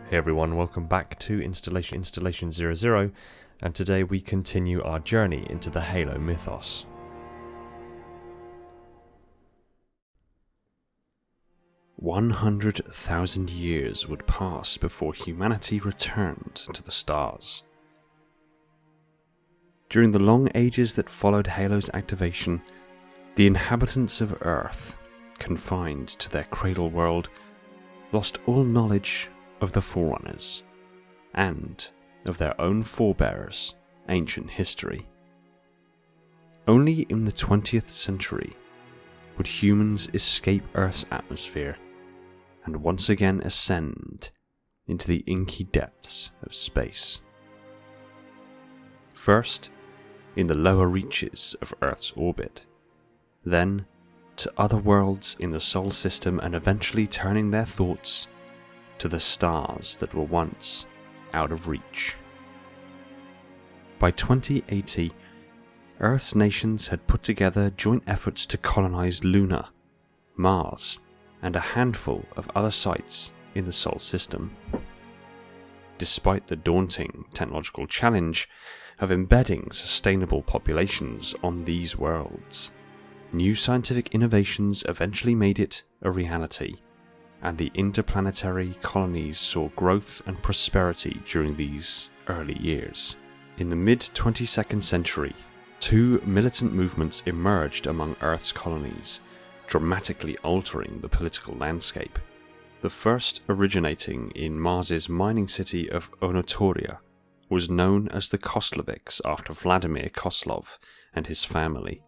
Hey everyone, welcome back to Installation 00, and today we continue our journey into the Halo Mythos. "100,000 years would pass before humanity returned to the stars. During the long ages that followed Halo's activation, the inhabitants of Earth, confined to their cradle world, lost all knowledge of the Forerunners, and of their own forebears' ancient history. Only in the 20th century would humans escape Earth's atmosphere and once again ascend into the inky depths of space. First, in the lower reaches of Earth's orbit, then to other worlds in the Sol system, and eventually turning their thoughts to the stars that were once out of reach. By 2080, Earth's nations had put together joint efforts to colonize Luna, Mars, and a handful of other sites in the Sol system. Despite the daunting technological challenge of embedding sustainable populations on these worlds, new scientific innovations eventually made it a reality, and the interplanetary colonies saw growth and prosperity during these early years. In the mid-22nd century, two militant movements emerged among Earth's colonies, dramatically altering the political landscape. The first, originating in Mars's mining city of Onotoria, was known as the Kosleviks after Vladimir Koslov and his family.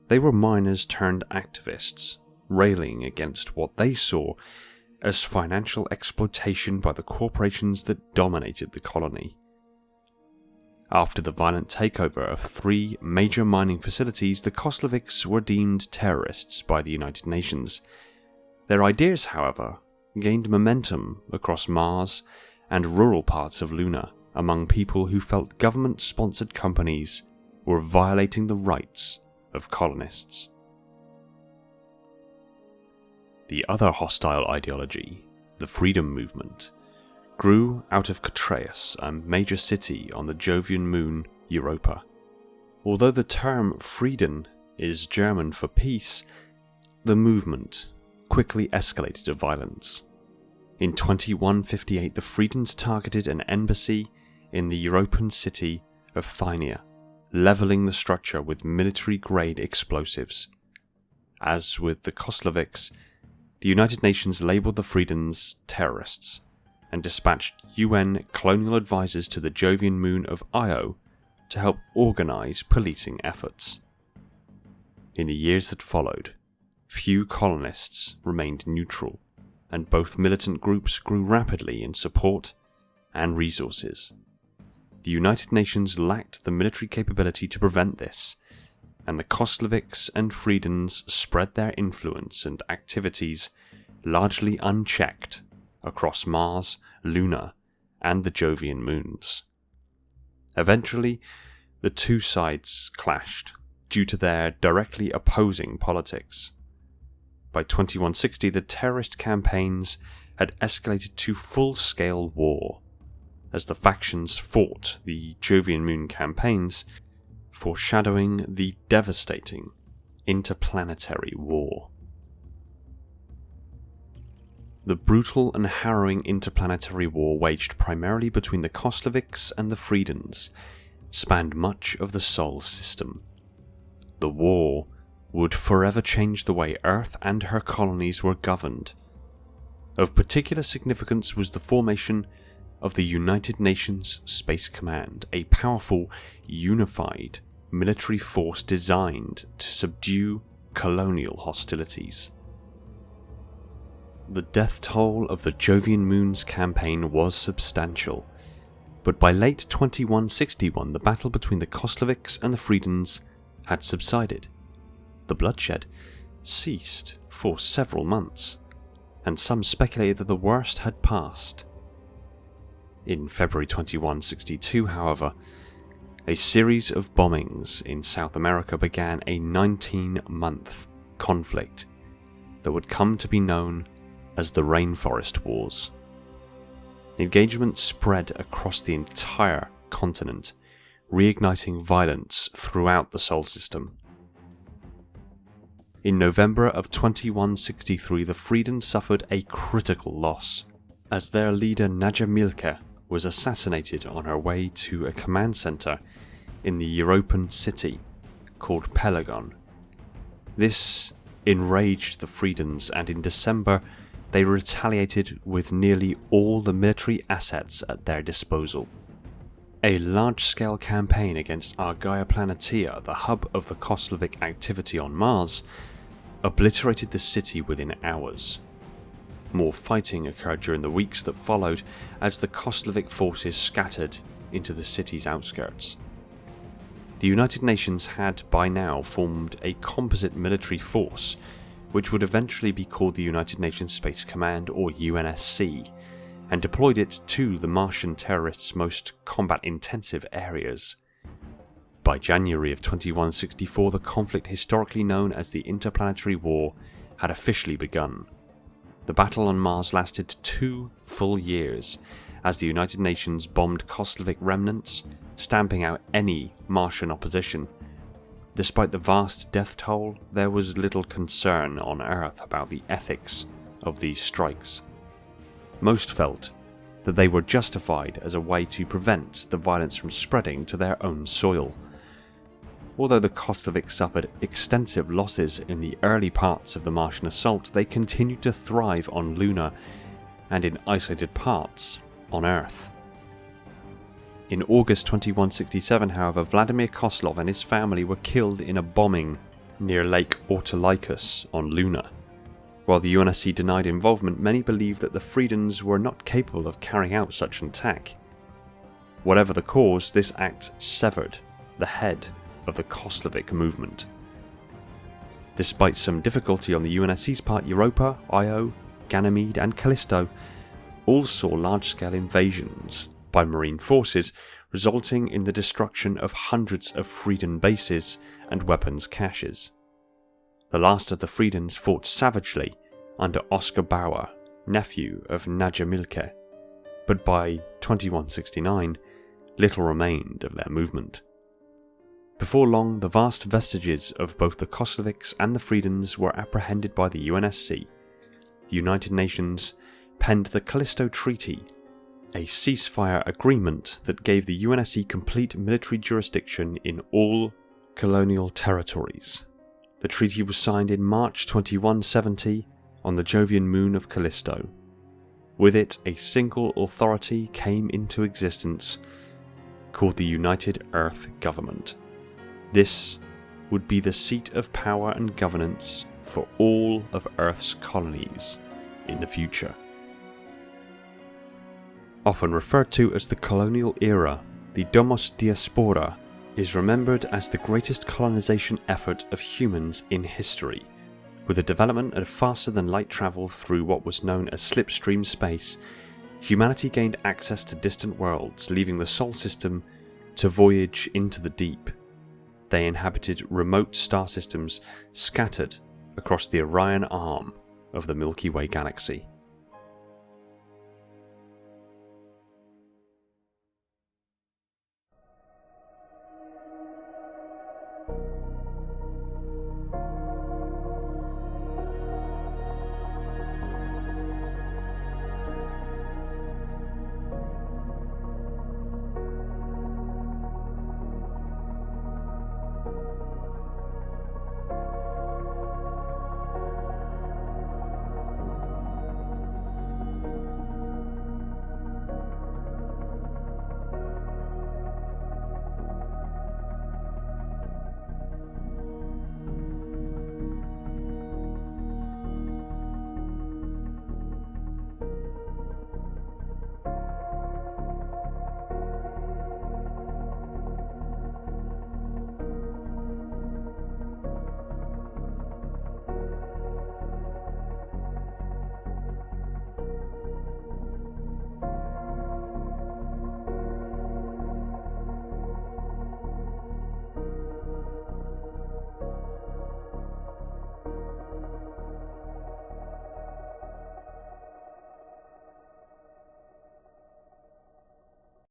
They were miners turned activists, railing against what they saw as financial exploitation by the corporations that dominated the colony. After the violent takeover of three major mining facilities, the Kosleviks were deemed terrorists by the United Nations. Their ideas, however, gained momentum across Mars and rural parts of Luna among people who felt government-sponsored companies were violating the rights of colonists. The other hostile ideology, the Freedom Movement, grew out of Catreus, a major city on the Jovian moon Europa. Although the term Frieden is German for peace, the movement quickly escalated to violence. In 2158, the Friedens targeted an embassy in the European city of Thynia, levelling the structure with military-grade explosives. As with the Kosleviks, the United Nations labelled the Friedens terrorists and dispatched UN colonial advisors to the Jovian moon of Io to help organise policing efforts. In the years that followed, few colonists remained neutral, and both militant groups grew rapidly in support and resources. The United Nations lacked the military capability to prevent this, and the Kosleviks and Friedens spread their influence and activities largely unchecked across Mars, Luna, and the Jovian moons. Eventually, the two sides clashed due to their directly opposing politics. By 2160, the terrorist campaigns had escalated to full-scale war, as the factions fought the Jovian moon campaigns, foreshadowing the devastating Interplanetary War. The brutal and harrowing Interplanetary War, waged primarily between the Kosleviks and the Friedens, spanned much of the Sol system. The war would forever change the way Earth and her colonies were governed. Of particular significance was the formation of the United Nations Space Command, a powerful, unified military force designed to subdue colonial hostilities. The death toll of the Jovian Moons campaign was substantial, but by late 2161 the battle between the Kosleviks and the Friedens had subsided. The bloodshed ceased for several months, and some speculated that the worst had passed. In February 2162, however, a series of bombings in South America began a 19-month conflict that would come to be known as the Rainforest Wars. Engagement spread across the entire continent, reigniting violence throughout the Sol system. In November of 2163, the Freedens suffered a critical loss, as their leader Najamilke was assassinated on her way to a command centre in the European city called Pelagon. This enraged the Freedens, and in December they retaliated with nearly all the military assets at their disposal. A large-scale campaign against Argaea Planitia, the hub of the Koslovic activity on Mars, obliterated the city within hours. More fighting occurred during the weeks that followed as the Koslovic forces scattered into the city's outskirts. The United Nations had by now formed a composite military force, which would eventually be called the United Nations Space Command, or UNSC, and deployed it to the Martian terrorists' most combat-intensive areas. By January of 2164, the conflict historically known as the Interplanetary War had officially begun. The battle on Mars lasted 2 full years, as the United Nations bombed Koslovic remnants, stamping out any Martian opposition. Despite the vast death toll, there was little concern on Earth about the ethics of these strikes. Most felt that they were justified as a way to prevent the violence from spreading to their own soil. Although the Koslovic suffered extensive losses in the early parts of the Martian assault, they continued to thrive on Luna and in isolated parts on Earth. In August 2167, however, Vladimir Koslov and his family were killed in a bombing near Lake Autolycus on Luna. While the UNSC denied involvement, many believed that the Freedens were not capable of carrying out such an attack. Whatever the cause, this act severed the head of the Koslovic movement. Despite some difficulty on the UNSC's part, Europa, Io, Ganymede and Callisto all saw large-scale invasions by marine forces, resulting in the destruction of hundreds of Freeden bases and weapons caches. The last of the Freedens fought savagely under Oscar Bauer, nephew of Najamilke, but by 2169, little remained of their movement. Before long, the vast vestiges of both the Koslovics and the Freedens were apprehended by the UNSC. The United Nations penned the Callisto Treaty, a ceasefire agreement that gave the UNSC complete military jurisdiction in all colonial territories. The treaty was signed in March 2170 on the Jovian moon of Callisto. With it, a single authority came into existence called the United Earth Government. This would be the seat of power and governance for all of Earth's colonies in the future. Often referred to as the colonial era, the Domos Diaspora is remembered as the greatest colonization effort of humans in history. With the development of faster-than-light travel through what was known as slipstream space, humanity gained access to distant worlds, leaving the Sol system to voyage into the deep. They inhabited remote star systems scattered across the Orion arm of the Milky Way galaxy.